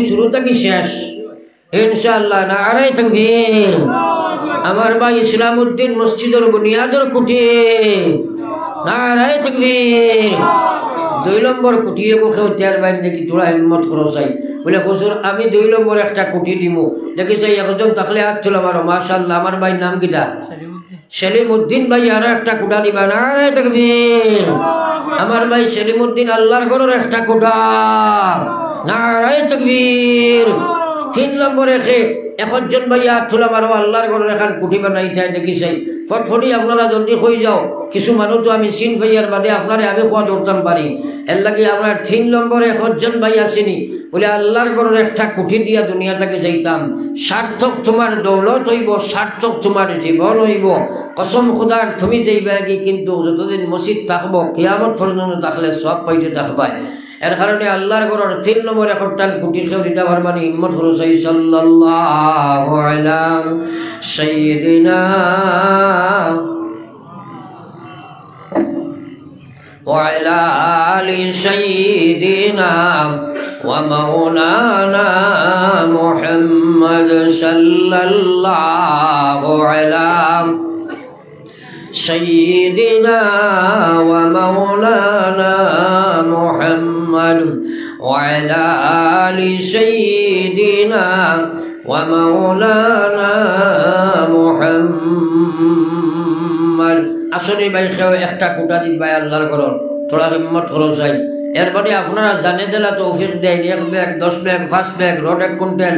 শুরু থেকে শেষ ইনশাআল্লাহ। নারে তাকবীর। আমার ভাই ইসলামউদ্দিন মসজিদের বুনিয়াদের খুঁটি, নারে তাকবীর। 2 নম্বর খুঁটিয়ে বসে তের বাইর দেখি তোরা হিম্মত করো চাই বলে বছর আমি 2 নম্বর একটা খুঁটি দিব দেখি চাই একজন থাকলে হাত চলো আমারও। মাশাআল্লাহ। আমার ভাই নাম কিটা? সেলিমউদ্দিন ভাই। আরো একটা কুটা দিবা। নারে তাকবীর। আমার ভাই সেলিমউদ্দিন আল্লাহর ঘরের একটা কুটা। নারে তাকবীর। 3 নম্বরে একজন ভাই হাত চলো আমারও আল্লাহর ঘরের এখন কুটি বানাই যায় দেখি চাই ফটফটি আপনারা জলদি হয়ে যাও। কিছু মানুষ তো আমি চিন ভাইয়ার বাদে আপনারে আমি খোয়া ধরতাম পারি এর লাগে আপনার 3 নম্বরে একজন ভাই আসেনি বলে আল্লাহর ঘরের একটা কুটি দিয়া দুনিয়াটাকে যাইতাম। সার্থক তোমার দৌলত হইব, সার্থক তোমার জীবন হইব। কসম খুদার তুমি যাইবা কি কিন্তু যতদিন মসজিদ থাকবো কিয়ামত পর্যন্ত থাকলে সব পাইতে থাকবাই। এর কারণে আল্লাহর ঘরের 3 নম্বর একটা কুটি খেয়ে দিতে পারবানি। হিম্মত হলো সাই সাল্লাল্লাহু আলা সাইয়্যিদিনা وعلى آل سيدنا ومولانا محمد صلى الله على سيدنا ومولانا محمد وعلى آل سيدنا ومولانا محمد। আসলে ভাই কেউ একটা কোটা দিন ভাই আল্লাহর করুন, থোড়া হিম্মত খরচ হয়। এরপরে আপনারা জানে দিলা তৌফিক দেন 1 bag 10 bag 5 bag rod 1 quintal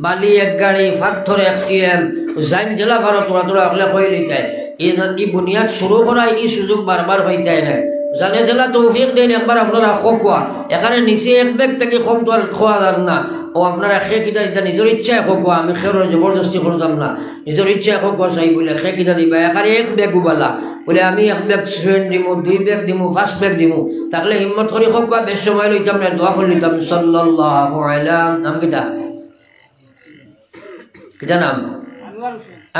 বালি 1 গাড়ি পাথর 1 CM জাইন জেলা ভারত তোরা তোরা আগলে কই লিখাই এই বুনিয়াদ শুরু করাই এই সুযোগ বারবার হইতাই না। জানে দিলা তৌফিক দেন একবার আপনারা খোয়া এখানে নিচে 1 ব্যাগ থেকে কম তো আর খোয়া যান না। ও আপনারা খে কিতা দিতা নিজের ইচ্ছায় খোয়া, আমি খের জবরদস্তি করতাম না। নিজের ইচ্ছায় খোয়া চাই বলে খে কিতা দিবা এখানে 1 ব্যাগ উবালা বলে আমি 1 ব্যাগ সিমেন্ট দিমু 2 ব্যাগ দিমু 5 ব্যাগ দিমু তাহলে হিম্মত করে খোয়া বেশ সময় লইতাম না দোয়া করে নিতাম। সাল্লাল্লাহু আলা নাম কিতা কিতা নাম?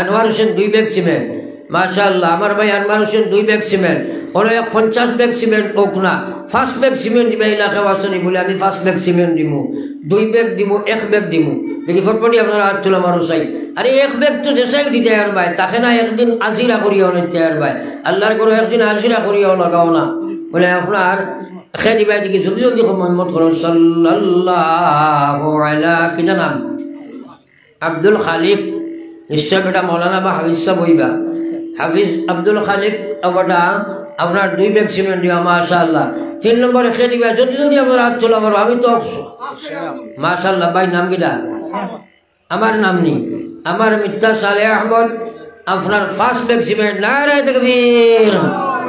Anwar Hossain 2 bag cement. মাশাআল্লাহ। আমার ভাই আনোয়ার হোসেন 2 ব্যাগ সিমেন্ট ওরা 50 ব্যাগ সিমেন্ট হোক না 5 ব্যাগ সিমেন্ট দিবা এলাকা আসনি বলে আমি 5 ব্যাগ সিমেন্ট দিমু 2 ব্যাগ দিমু 1 ব্যাগ দিমু দেখি ফটফটি আপনারা হাত তোলা মারো চাই। আরে 1 ব্যাগ তো দেশাই দিতে আর ভাই তাকে না একদিন আজিরা করিয়াও নিতে আর ভাই আল্লাহর করে একদিন আজিরা করিয়াও লাগাও না বলে আপনার খে দিবা দেখি জলদি জলদি মোহাম্মদ করো। সাল্লাল্লাহু আলা কিতা নাম? আব্দুল খালিক। নিশ্চয় বেটা মৌলানা বা হাফিজ সাহেব হইবা। হাফিজ আব্দুল খালিক ওটা আপনার 2 ব্যাগ সিমেন্ট দিবা। মাশাআল্লাহ। 3 নম্বরে খে দিবা জলদি জলদি আপনার হাত তোলা মারো। আমি তো মাশাআল্লাহ। ভাই নাম কিটা? আমার নাম নি আমার মিথ্যা সালেহ আহমদ। আপনার 5 ব্যাগ সিমেন্ট। নারে তাকবীর।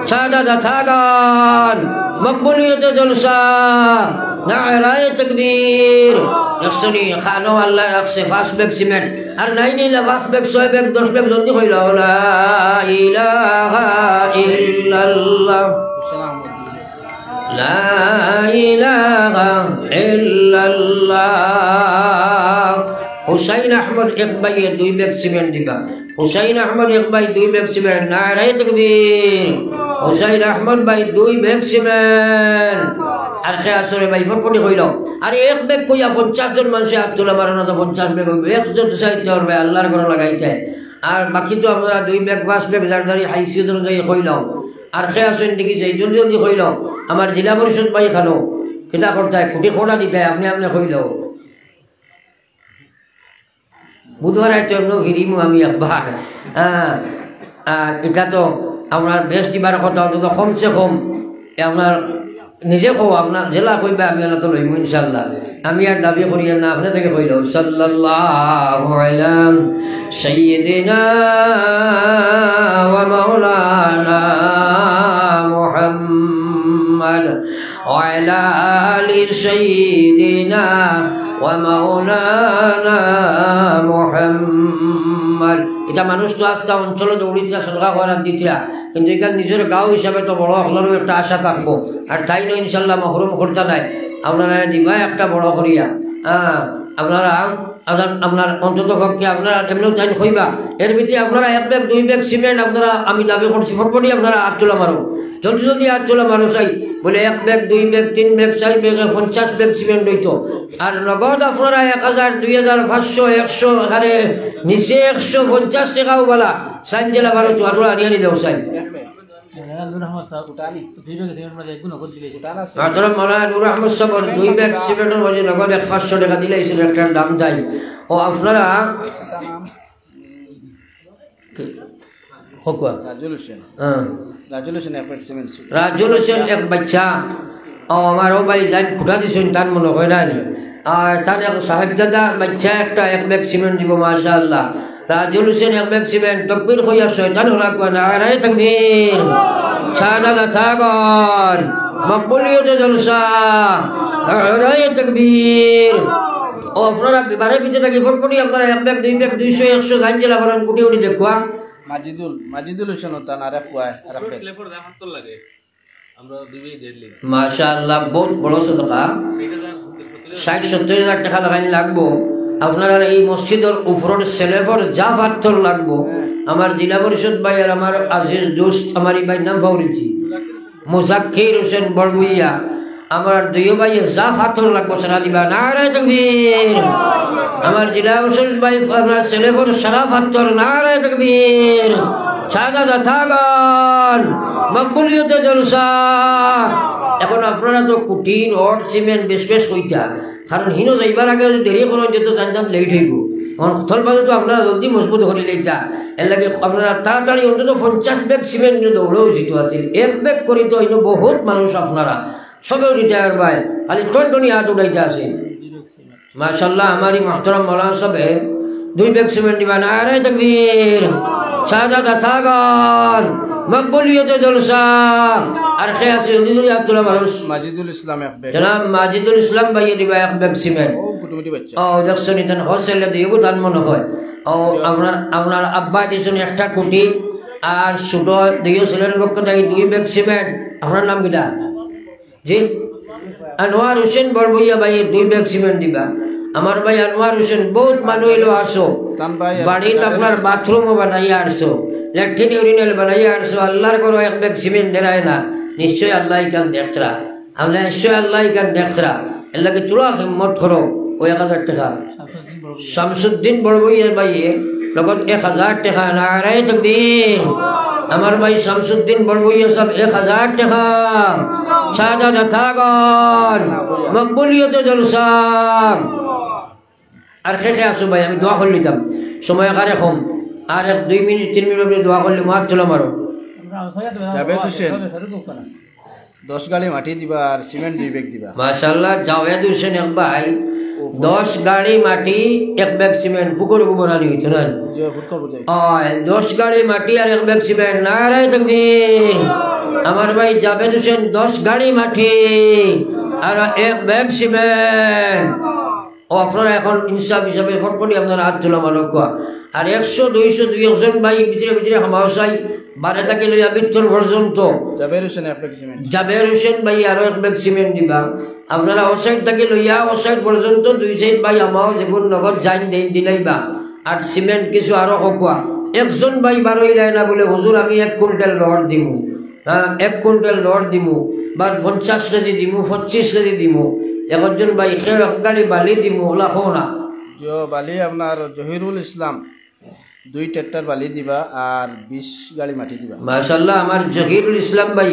সাদাত থাগান মকবুলিয়ত জলসা। নারে তাকবীর। রাসূলি খানো আল্লাহ রাখছে 5 ব্যাগ সিমেন্ট আর নাই নিলা 5 ব্যাগ 6 ব্যাগ 10 ব্যাগ জলদি কইলা লা ইলাহা ইল্লাল্লাহ লা ইলাহা ইল্লাল্লাহ। হুসাইন আহমদ 1 ভাই 2 ব্যাগ সিমেন্ট দিবা। হুসাইন আহমদ 1 ভাই 2 ব্যাগ সিমেন্ট। নারে তাকবীর। হুসাইন আহমদ ভাই 2 ব্যাগ সিমেন্ট। আর খে আসলে ভাই ফটফটি কইল আরে 1 ব্যাগ কইয়া 50 জন মানুষে হাত তোলা মারানো তো 50 ব্যাগ হইবে 1 জন চাইতে পারবে আল্লাহর ঘরে লাগাইতে। আর বাকি তো আপনারা 2 ব্যাগ 5 ব্যাগ জারদারি হাইসিয়ত অনুযায়ী কইলাও। আর খে আসেন দেখি যাই জলদি জলদি কইলাও। আমার জেলা পরিষদ ভাই খানো কিতা করতে খুঁটি খোঁড়া দিতে আপনি আপনি কইলাও। বুধবার জন্য ফিরিমু আমি একবার। এটা তো আপনার বেশ দিবার কথা অন্তত কমসে কম আপনার নিজে কো আপনার জেলা কইবা আমি তো লইমু ইনশাআল্লাহ। আমি আর দাবি করি না আপনি থেকে কইল। সাল্লাল্লাহু আলা সাইয়্যিদিনা ওয়া মাওলানা মুহাম্মদ ওয়া আলা আলি সাইয়্যিদিনা ওয়া মাওলানা মুহাম্মদ। এটা মানুষ তো আজকে অঞ্চলে দৌড়িয়া সরকার করার দিচ্ছিলা কিন্তু এখানে নিজের গাঁও হিসাবে তো বড় হলেও একটা আশা থাকবো। আর তাই নয় ইনশাল্লাহ মহরুম করতে নাই আপনারা দিবা একটা বড় করিয়া। আপনারা আপনার অন্তত পক্ষে আপনারা এমনিও টাইম হইবা এর ভিতরে আপনারা 1 ব্যাগ 2 ব্যাগ সিমেন্ট আপনারা আমি দাবি করছি ফটফটি আপনারা হাত তোলা মারো জলদি জলদি আর চলো মানুষ আই বলে 1 bag 2 bag 3 bag 4 bag 50 bag cement হইতো আর নগদ আপনারা 1000 2000 500 100 এখানে নিচে 150 টাকাও বলা সাইন জেলা বারো চুয়াডোলা আনিয়ে দেও সাইন দুই ব্যাগ সিমেন্টের মাঝে নগদ 500 টাকা দিলে একটা দাম যায় ও আপনারা রাজুল হোসেন এক বাচ্চা ও আমার ও ভাই যাই খুঁটা দিছেন তার মনে হয় না আর তার এক সাহেবজাদা বাচ্চা একটা 1 ব্যাগ সিমেন্ট দিব মাশাআল্লাহ রাজুল হোসেন 1 ব্যাগ সিমেন্ট তকবীর হইয়া শয়তান রাখবা নারায়ে তাকবীর শাহাদাত থাগন মকবুলিয়ত জলসা নারায়ে তাকবীর ও আপনারা বিবারে ভিতরে থাকি ফটফটি আপনারা 1 ব্যাগ 2 ব্যাগ 200 100 গান জেলা বারণ কোটি কোটি দেখবা মাজিদুল হোসেন তান আর কুয়া আর স্লেফর দাম তো লাগে আমরা দিবেই দেলি মাশাআল্লাহ বহুত বড় সদকা 60-70 লাখ টাকা লাগাইলে লাগবো আপনারা এই মসজিদের উপরের স্লেফর যা পাথর লাগবো আমার জেলা পরিষদ ভাই আর আমার আজিজ দোস্ত আমার ভাই নাম ফাউরিজি মুজাক্কির হোসেন বড়বুইয়া আমার দুই ভাই যা পাথর লাগবো সারা দিবা নারায়ে তাকবীর আমার জেলা পরিষদ ভাই আমার স্লেফর সারা পাথর নারায়ে তাকবীর শাহাদাত থাগন মকবুলিয়ত জলসা এখন আপনারা তো কুটি রড সিমেন্ট বেশ হইতা কারণ হিনো যাইবার আগে দেরি করেন যেত জান লেট হইব থল বাজু তো আপনারা জলদি মজবুত করে লেইতা এর লাগে আপনারা তাড়াতাড়ি অন্তত 50 ব্যাগ সিমেন্ট দৌড়েও জিত আছিল 1 ব্যাগ করি তো হইল বহুত মানুষ আপনারা সবেও রিটায়ার ভাই খালি টনটনি হাত উঠাইতে আসেন মাশাআল্লাহ আমারই মহতরম মৌলানা সাহেব 2 ব্যাগ সিমেন্ট দিবা নারায়ে তাকবীর শাহাদাত থাগন মকবুলিয়ত জলসা আর খে আছে যদি আব্দুল্লাহ মানুষ মাজিদুল ইসলাম 1 ব্যাগ জনাব মাজিদুল ইসলাম ভাই দিবা 1 ব্যাগ সিমেন্ট ও কুটুমটি বাচ্চা ও দেখছনি দেন হোসেলে দিও দান মনে হয় ও আপনার আব্বা দিছেন 1 কোটি আর ছোট দিও ছেলের পক্ষ থেকে 2 ব্যাগ সিমেন্ট আপনার নাম কিটা জি আনোয়ার হোসেন বড়বুইয়া ভাই 2 ব্যাগ সিমেন্ট দিবা আমার ভাই আনোয়ার হোসেন বহুত মানুষ এলো আসো বাড়িতে আপনার বাথরুমও বানাইয়া আসো ল্যাট্রিন ইউরিনাল বানাইয়া আসো আল্লাহর কোনো 1 ব্যাগ সিমেন্ট দেয় না নিশ্চয় আল্লাহ কান দেখতরা আমরা নিশ্চয় আল্লাহ কান দেখতরা এর লাগে চুলা হিম্মত করো ওই 1000 টাকা শামসুদ্দিন বড়বুইয়া ভাই লগত 1000 টাকা নারায়ে তাকবীর আমার ভাই শামসুদ্দিন বড়বুইয়া সব 1000 টাকা শাহাদাত থাগন মকবুলিয়ত জলসা আর খেখে আসো ভাই আমি দোয়া করে নিতাম সময় কারে কম আর 2 মিনিট 3 মিনিট দোয়া করলে মার চলো মারো জাভেদ হোসেন 10 গাড়ি মাটি দিবা আর সিমেন্ট 2 ব্যাগ দিবা মাশাআল্লাহ জাভেদ হোসেন এক ভাই 10 গাড়ি মাটি 1 ব্যাগ সিমেন্ট ফুকর বানানি হইতো না জি ফুকর বুঝাই 10 গাড়ি মাটি আর 1 ব্যাগ সিমেন্ট নারায়ে তাকবীর আমার ভাই জাভেদ হোসেন 10 গাড়ি মাটি আর 1 ব্যাগ সিমেন্ট ও আপনারা এখন ইনসাফ হিসাবে ফটফটি আপনারা হাত তোলা মানক আর 100 200 200 ভাই ভিতরে হামাশাই 12 থেকে লইয়া 70 পর্যন্ত জাবের হোসেন ভাই আরো 1 ব্যাগ সিমেন্ট দিবা আপনারা ওসাইড থেকে লইয়া ওসাইড পর্যন্ত 2 সাইড ভাই আমাও যেগুন নগদ জাইন দেই দিলাইবা আর সিমেন্ট কিছু আরো হকুয়া একজন ভাই বারোই যায় না বলে হুজুর আমি 1 কুইন্টাল রড দিমু হ্যাঁ 1 কুইন্টাল রড দিমু বা 50 কেজি দিমু 25 কেজি দিমু একজন ভাই খেয়ে 1 গাড়ি বালি দিমু ওলা হো না বালি আপনার জহিরুল ইসলাম 2 ট্রাক্টর বালি দিবা আর 20 গাড়ি মাটি দিবা মাশাআল্লাহ আমার জহিরুল ইসলাম ভাই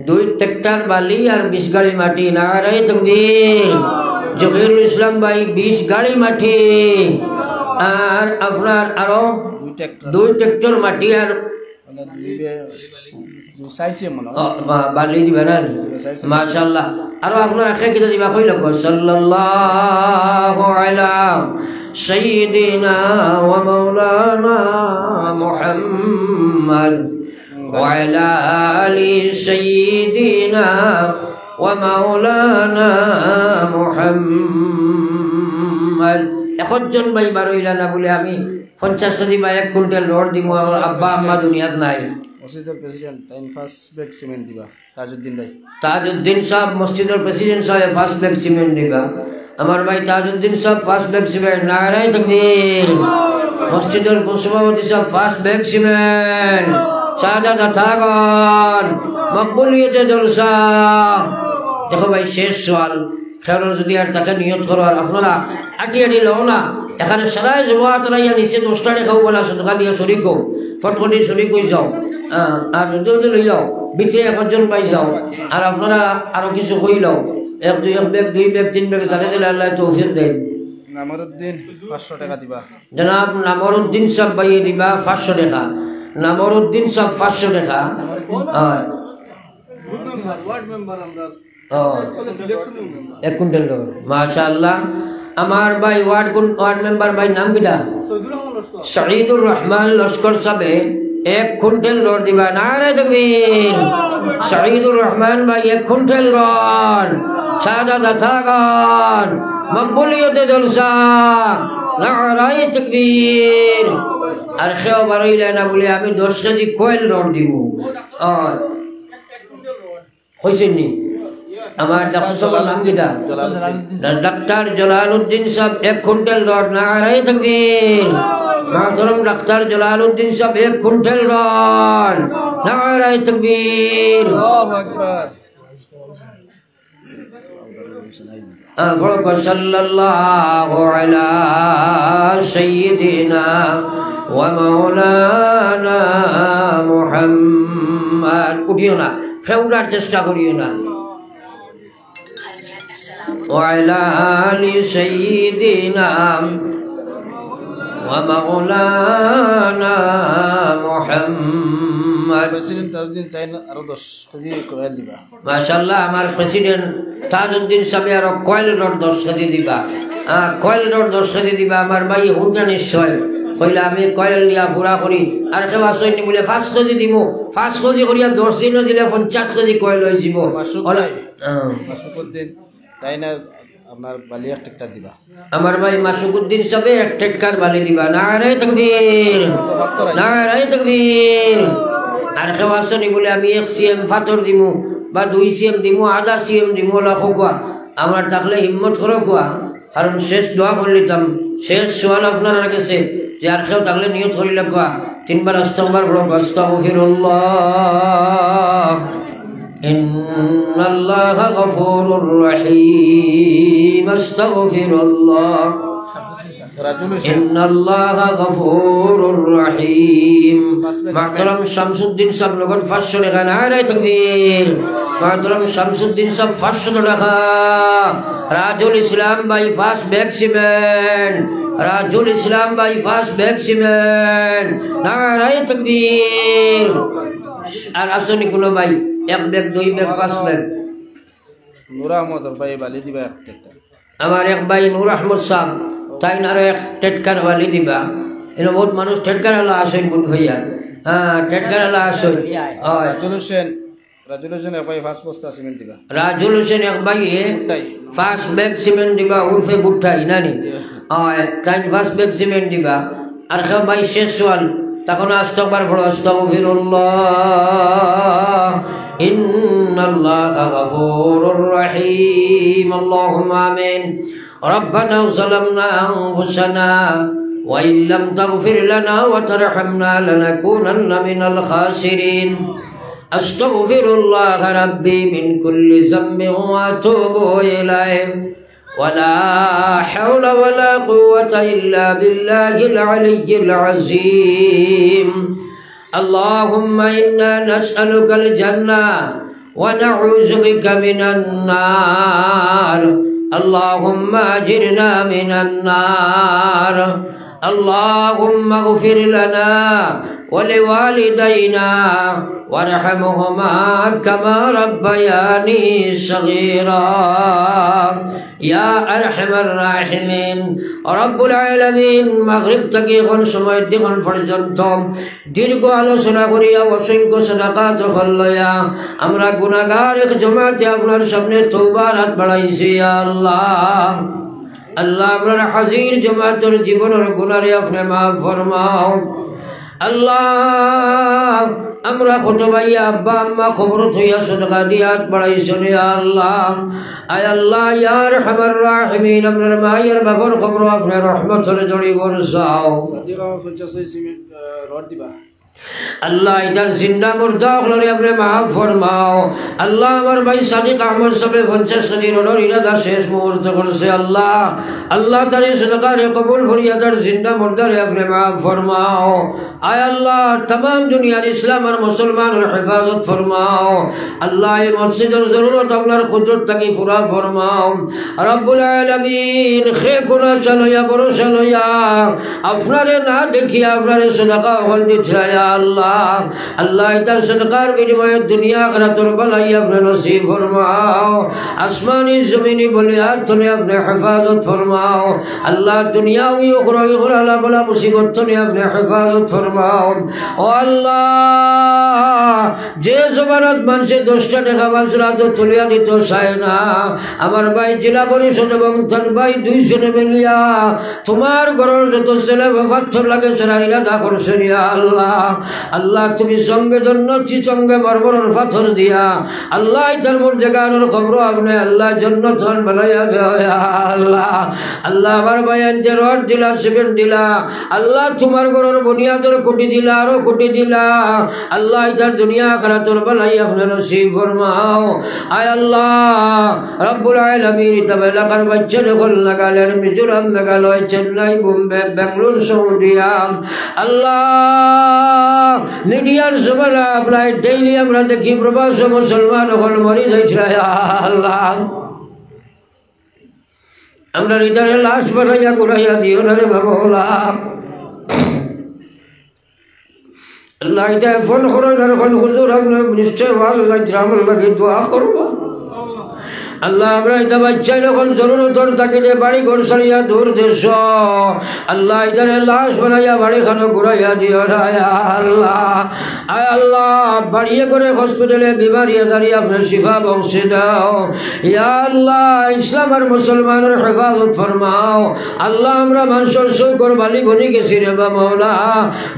2 ট্রাক্টর বালি আর 20 গাড়ি মাটি নারায়ে তাকবীর জহিরুল ইসলাম ভাই 20 গাড়ি মাটি আর আপনার আরো 2 ট্রাক্টর মাটি আর বালি দিবা না মাশাআল্লাহ আর আপনার আখে কি দিবা কইলা সাল্লাল্লাহু আলা সাইয়্যিদিনা ওয়া মাওলানা মুহাম্মদ ওয়া আলা আলি সাইয়্যিদিনা ওয়া মাওলানা মুহাম্মদ একজন ভাই বারোইলা না বলে আমি 50 কেজি বা 1 কুইন্টাল রড দিমু আমার আব্বা আম্মা দুনিয়াত নাই মসজিদের প্রেসিডেন্ট তাইন ফার্স্ট ব্যাগ সিমেন্ট দিবা তাজউদ্দিন ভাই তাজউদ্দিন সাহেব মসজিদের প্রেসিডেন্ট সাহেব ফার্স্ট ব্যাগ সিমেন্ট দিবা আমার ভাই তাজউদ্দিন সাহেব ফার্স্ট ব্যাগ সিমেন্ট নারায়ে তাকবীর মসজিদের সভাপতি সাহেব ফার্স্ট ব্যাগ সিমেন্ট শাহাদাত থাকন মকবুলিয়তে জলসা। দেখো ভাই শেষ সওয়াল খেয়াল যদি আর তাকে নিয়ত করো আর আপনারা আটি লও না এখানে সারাই জমাত রাইয়া নিচে 10টা খাও বলা সদকা দিয়া শরিক হোক ফটফটি শরিক হয়ে যাও আর যদি লই যাও ভিতরে একজন পাই যাও আর আপনারা আরো কিছু কই লও এক দুই ব্যাগ 3 ব্যাগ জানে দিলে আল্লাহ তৌফিক দেন। নামরউদ্দিন 500 টাকা দিবা। জনাব নামরউদ্দিন সাহেব ভাই দিবা 500 টাকা। নামরউদ্দিন সাহেব 500 টাকা। ওয়ার্ড মেম্বার আমরা এক কুইন্টাল মাশাআল্লাহ। আমার ভাই ওয়ার্ড মেম্বার ভাই নাম কিটা? শহীদুর রহমান লস্কর সাহেব 1 কুইন্টাল রড দিবা। নারে তাকবীর। শহীদুর রহমান ভাই 1 কুইন্টাল রড। শাহাদাত থাকন মকবুলিয়তে জলসা। নারে তাকবীর। আর খেও বারইলে না বলে আমি 10 কেজি কয়েল রড দিব। হইছেন নি? আমার ডাক্তার সাহেবের নাম কিটা? ডাক্তার জলালউদ্দিন সাহেব 1 কুইন্টাল রড। নারে তাকবীর। মাহতরম ডাক্তার জলালউদ্দিন সাহেব 1 কুইন্টাল রড। নারে তাকবীর। আল্লাহু আকবার। সাল্লাল্লাহু আলা সাইয়্যিদিনা ওয়া মাওলানা মুহাম্মদ। উঠিও না, খেউড়ার চেষ্টা করিও না। وعلى آل سيدنا ومولانا محمد। প্রেসিডেন্ট তাজউদ্দিন তাইন আরো 10 কেজি কয়েল দিবা। মাশাআল্লাহ আমার প্রেসিডেন্ট তাজউদ্দিন সাহেব আরো কয়েল রড 10 কেজি দিবা। কয়েল রড 10 কেজি দিবা। আমার ভাই হুঁজা নিশ্চয় কইলা আমি কয়েল দিয়া পুরা করি আর কেউ আসইনি বলে 5 কেজি দিব। 5 কেজি করিয়া 10 দিন দিলে 50 কেজি কয়েল হয়ে যাব। মাসুকুদ্দিন তাই না আপনার বালি 1 ট্রাক্টর দিবা। আমার ভাই মাসুকুদ্দিন সাহেব 1 ট্রাক্টর বালি দিবা। নারে তাকবীর। নারে তাকবীর। আর কেউ আসনি বলে আমি 1 সিএম পাথর দিমু বা 2 সিএম দিমু, আধা সিএম দিমু লাখো কোয়া। আমার থাকলে হিম্মত করো কোয়া। কারণ শেষ দোয়া করলিতাম, শেষ সওয়াল আপনার কাছে যে আর কেউ থাকলে নিয়ত করিলে কোয়া 3 বার আস্তাগফির পড়ো। আস্তাগফিরুল্লাহ ইন্নাল্লাহা গফুরুর রহিম। আস্তাগফিরুল্লাহ ইন্নাল্লাহা গফুরুর রহিম। মাহতারাম শামসুদ্দিন সাহেব নগদ 500 টাকা। নারে তাকবীর। মাহতারাম শামসুদ্দিন সাহেব 500 টাকা। রাজুল ইসলাম ভাই 5 ব্যাগ সিমেন্ট। রাজুল ইসলাম ভাই 5 ব্যাগ সিমেন্ট। নারে তাকবীর। আর আসনি কোন ভাই 1 ব্যাগ 2 ব্যাগ 5 ব্যাগ। নূর আহমদ ভাই বালি দিবা 1 ট্রাক্টর। আমার এক ভাই নূর আহমদ সাহেব তাই না 1 ট্রাক্টর বালি দিবা। এনে বহুত মানুষ ট্রাক্টর আলা আসেন বুন ভাইয়া। ট্রাক্টর আলা আসেন। রাজুল হোসেন এক ভাই 5 বস্তা সিমেন্ট দিবা। রাজুল হোসেন এক ভাই 5 ব্যাগ সিমেন্ট দিবা। উর্ফে বুট্টাই নানি। তাই 5 ব্যাগ সিমেন্ট দিবা। আর কেউ ভাই শেষ সওয়াল তখন আস্তাগফির পড়ো। আস্তাগফিরুল্লাহ ইন্নাল্লাহা গফুরুর রহিম। আল্লাহুম্মা আমিন। রব্বানা যালামনা আনফুসানা ওয়া ইল্লাম তাগফির লানা ওয়া তারহামনা লানাকুনান্না মিনাল খাসিরিন। আস্তাগফিরুল্লাহ রাব্বি মিন কুল্লি যামবিন ওয়া আতুবু ইলাইহি ওয়ালা হাওলা ওয়ালা কুওয়াতা ইল্লা বিল্লাহিল আলিয়্যিল আযীম। আল্লাহুম্মা ইন্না নাসআলুকাল জান্নাহ ওয়া নাউযু বিকা মিনান নার। আল্লাহুম্মা আজিরনা মিনান নার। আল্লাহুম্মা ইগফির লানা ওয়া লিওয়ালিদাইনা ওয়ারহামহুমা কামা রাব্বায়ানি সগীরা ইয়া আরহামার রাহিমিন। রব্বুল আলামিন মাগরিব থেকে কোন সময় দিগন পর্যন্ত দীর্ঘ আলোচনা করিয়া অসংখ্য সাদাকাত হল্লয়া আমরা গুনাহগার এক জামাতে আপনার সামনে তওবার হাত বাড়াইছি। আল্লাহ আল্লাহ আপনার হাজির জামাতের জীবনের গুনাহে আপনি মাফ ফরমাও। আল্লাহ আমরা কত ভাই আব্বা আম্মা খবর থইয়া সদকা দিয়াত বাড়াইছেন। আল্লাহ আয় আল্লাহ ইয়া আরহামার রাহিমিন আপনার মায়ের বাবার খবর আপনার রহমতের জড়ি বরসাও। সাদিকা 50 সিমেন্ট রড দিবা। আল্লাহ এটার জিন্দা মুর্দা হলে আপনি মাফ ফরমাও। আল্লাহ আমার ভাই সাদিক আহমদ সাহেব 50 কেজির ওনার ইরাদা শেষ মুহূর্ত করছে। আল্লাহ আল্লাহ তার সদকারে কবুল করিয়া তার জিন্দা মুর্দারে আপনি মাফ ফরমাও। আয় আল্লাহ तमाम দুনিয়ার ইসলাম আর মুসলমানের হেফাজত ফরমাও। আল্লাহ এই মসজিদের জরুরত আপনার কুদরত থেকে পুরা ফরমাও। রব্বুল আলামিন খে কোনা চলয়া বড় চলয়া আপনারে না দেখিয়া আপনারে সদকা হল দিছায়া আল্লাহ আল্লাহ ইতার সদকার বিনিময়ে দুনিয়া আখিরাতের ভলাই আপনি নসিব ফরমাও। আসমানি জমিনি বলিয়াত তুমি আপনি হেফাজত ফরমাও। আল্লাহ দুনিয়াওই উখরাওই আল্লাহ বলা মুসিবত তুমি আপনি হেফাজত ফরমাও। ও আল্লাহ যে জমানত মানুষে 10টা টাকা মানুষের হাতে তুলিয়া দিতে চায় না, আমার ভাই জেলা পরিষদ এবং তার ভাই 2 জনে মিলিয়া তোমার ঘরের যত ছেলে পাথর লাগে সেরা ইরাদা করছে আল্লাহ আল্লাহ তুমি সঙ্গে জন্নতি সঙ্গে বর্বরের পাথর দিয়া আল্লাহ তার মধ্যে গানোর খবর আপনি আল্লাহ জন্নত বানাইয়া দেয়া আল্লাহ আল্লাহ আমার ভাই যে রড দিলা সিমেন্ট দিলা আল্লাহ তোমার ঘরের বুনিয়াদের কোটি দিলা আরো কোটি দিলা আল্লাহ তার দুনিয়া আখিরাতের বালাই আপনি নসিব ফরমাও। আয় আল্লাহ রব্বুল আলামিন তবে এলাকার বাচ্চা যখন লাগালেন মিজোরাম মেঘালয় চেন্নাই বোম্বে বেঙ্গালুর সৌদিয়া আল্লাহ মিডিয়ার জমানা প্রায় ডেইলি আমরা দেখি প্রবাস মুসলমান হল মরি যাইছিল আল্লাহ আমরা হৃদয়ে লাশ বানাইয়া ঘুরাইয়া দিও না রে বাবা আল্লাহ এটা ফোন করো না এখন হুজুর আপনি নিশ্চয় ভালো লাগছে আমার লাগে দোয়া করবো আল্লাহ আমরা এটা বাচ্চাই যখন জরুরতর থাকিলে বাড়ি ঘর সারিয়া দূর দেশ আল্লাহ এখানে লাশ বানাইয়া বাড়ি খানো ঘুরাইয়া দিও আল্লাহ আয় আল্লাহ বাড়িয়ে করে হসপিটালে বিমারিয়া দাঁড়িয়ে আপনার শিফা বংশে দাও ইয়া আল্লাহ ইসলাম আর মুসলমানের হেফাজত ফরমাও। আল্লাহ আমরা মানুষের সৌকর বালি বনি গেছি রে বা মৌলা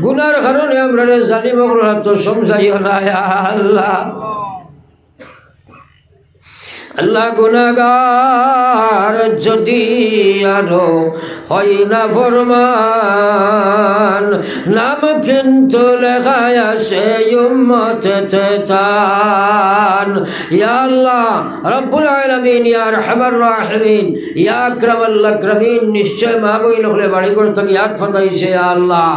গুনার কারণে আমরা জানি মগলা তো সমঝাইও না আল্লাহ আল্লাহ গুনাহগার যদি আরো হয় না ফরমান নাম কিন্তু লেখায় আছে উম্মতে তান ইয়া আল্লাহ রব্বুল আলামিন ইয়া আরহামার রাহিমিন ইয়া আকরামাল আকরামিন নিশ্চয় মা বইন হলে বাড়ি করে থেকে ইয়াদ ফাদাইছে ইয়া আল্লাহ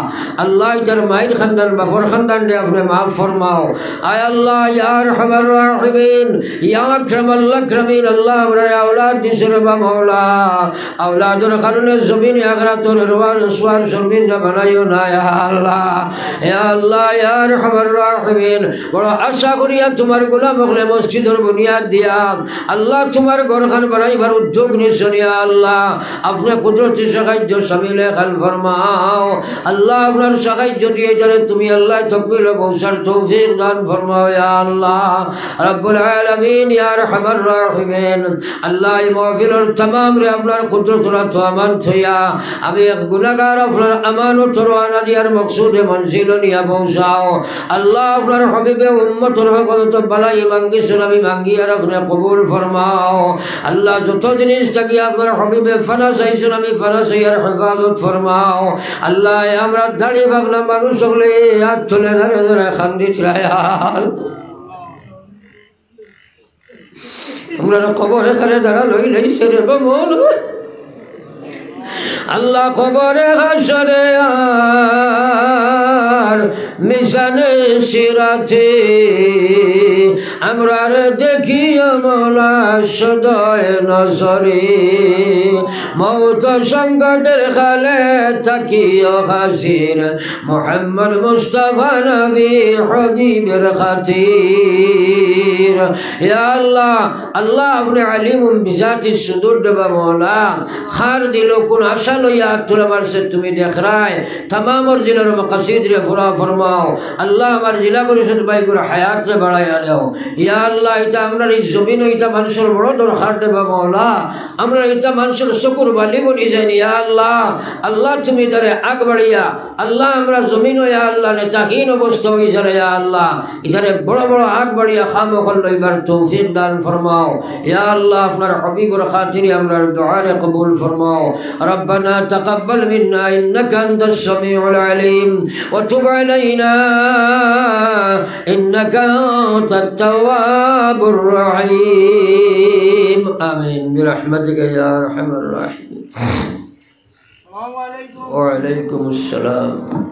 আল্লাহ যার মায়ের খানদান বাপর খানদান রে আপনি মাফ ফরমাও। আয় আল্লাহ ইয়া আরহামার রাহিমিন ইয়া আকরামাল আকরামিন আল্লাহ আমরা আওলাদ দিছেন বা মাওলা আওলাদের কারণে জমিন আখিরাতের রওয়ার সুয়ার শর্মিন্দা বানাইও না ইয়া আল্লাহ ইয়া আল্লাহ ইয়া আরহামার রাহিমিন বড় আশা করিয়া তোমার গোলাম হলে মসজিদের বুনিয়াদ দিয়া আল্লাহ তোমার ঘরখান বানাইবার উদ্যোগ নিছেন ইয়া আল্লাহ আপনি কুদরতি সাহায্য শামিলে খাল ফরমাও। আল্লাহ আপনার সাহায্য দিয়ে যারা তুমি আল্লাহ তকবিল পৌঁছার তৌফিক দান ফরমাও ইয়া আল্লাহ রব্বুল আলামিন ইয়া আরহামার রাহিমিন আল্লাহ এই মাহফিলের तमाम রে আপনার কুদরতরা তো আমান থইয়া আমি এক গুনাহগার আপনার আমানত রওনা দিয়ার মকসুদে মঞ্জিল নিয়া পৌঁছাও। আল্লাহ আপনার হাবিবে উম্মতের হকত বালাই মাঙ্গিছেন আমি মাঙ্গি আর আপনি কবুল ফরমাও। আল্লাহ যত জিনিস থাকি আপনার হাবিবে ফানা চাইছেন আমি ফানা চাইয়ার হেফাজত ফরমাও। আল্লাহ আমরা দাঁড়িয়ে ভাগনা মানুষ হলে হাত তুলে ধরে ধরে খান্দি ছিলায়াল আমরা কবর এখানে দাঁড়া লই লইছে রে বল আল্লাহ কবরে হাসরে আর মিশানে সিরাতে আমরা দেখি মৌলা সদয় নজরে মৌত সংকটের খালে তাকিও হাসির মোহাম্মদ মুস্তাফা নবী হাবিবের খাতির ইয়া আল্লাহ আল্লাহ আপনি আলিমুন বিজাতি সুদূর দেবা মৌলা খার দিল কোন আশা লইয়া তুলে মারছে তুমি দেখ রায় तमाम जिलों में मकासिद रे फुरा फरमाओ। अल्लाह हमारे जिला परिषद भाई को हयात से बढ़ाया लो ইয়া আল্লাহ এটা আমরা এই জমিন এটা মানুষের বড় দরকার দেবা মাওলা আমরা এটা মানুষের চকুর বালি বনি যায়নি ইয়া আল্লাহ আল্লাহ তুমি ধরে আগ বাড়িয়া আল্লাহ আমরা জমিন ইয়া আল্লাহ নেতাহীন অবস্থা হয়ে যারে ইয়া আল্লাহ ইধারে বড় বড় আগ বাড়িয়া খামোখল লইবার তৌফিক দান ফরমাও ইয়া আল্লাহ আপনার হাবিবুর খাতিরে আমরা দুআ কবুল ফরমাও রব্বানা তাকাব্বাল মিন্না ইন্নাকা আনতাস সামিউল আলিম ওয়া তুব আলাইনা ইন্নাকা আনতাত তাওয়াবুর রহিম আমিন বিরহমাতিকা ইয়া আরহামার রাহিমিন ওয়া আলাইকুম আসসালাম